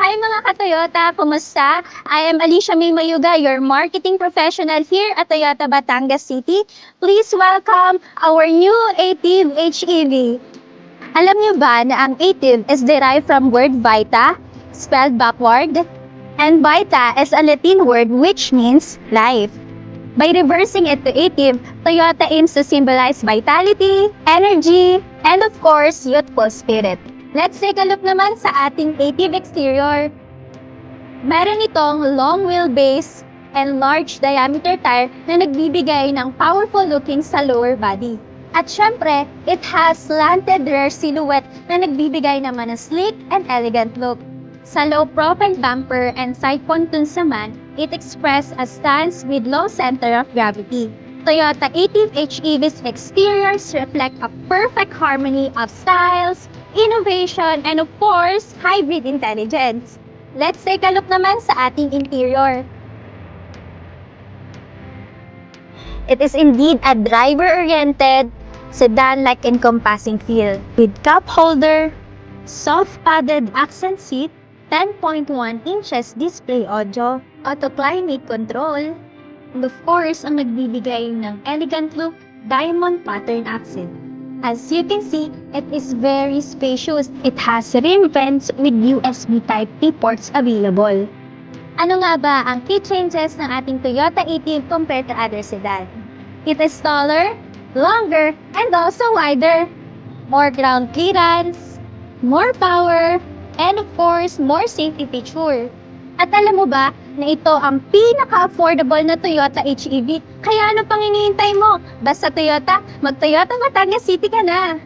Hi mga ka-Toyota! Kumusta? I am Alicia May Mayuga, your marketing professional here at Toyota Batangas City. Please welcome our new Ative HEV. Alam niyo ba na ang Ative is derived from word Vita, spelled backward? And Vita is a Latin word which means life. By reversing it to Ative, Toyota aims to symbolize vitality, energy, and of course, youthful spirit. Let's take a look naman sa ating Ative exterior. Meron itong long wheelbase and large diameter tire na nagbibigay ng powerful looking sa lower body. At syempre, it has slanted rear silhouette na nagbibigay naman ng sleek and elegant look. Sa low-profile bumper and side pontoons naman, it expresses a stance with low center of gravity. Toyota Ative HEV's exteriors reflect a perfect harmony of styles, innovation, and of course, hybrid intelligence. Let's take a look naman sa ating interior. It is indeed a driver-oriented, sedan-like encompassing feel with cup holder, soft padded accent seat, 10.1 inches display audio, auto climate control, and of course, ang nagbibigay ng elegant look, diamond pattern accent. As you can see, it is very spacious. It has rim vents with USB Type-C ports available. Ano nga ba ang key changes ng ating Toyota Ative compared to other sedan? It is taller, longer, and also wider. More ground clearance, more power, and of course, more safety feature. At alam mo ba na ito ang pinaka-affordable na Toyota HEV? Kaya ano pang hinihintay mo? Basta Toyota, mag-Toyota Batangas City ka na!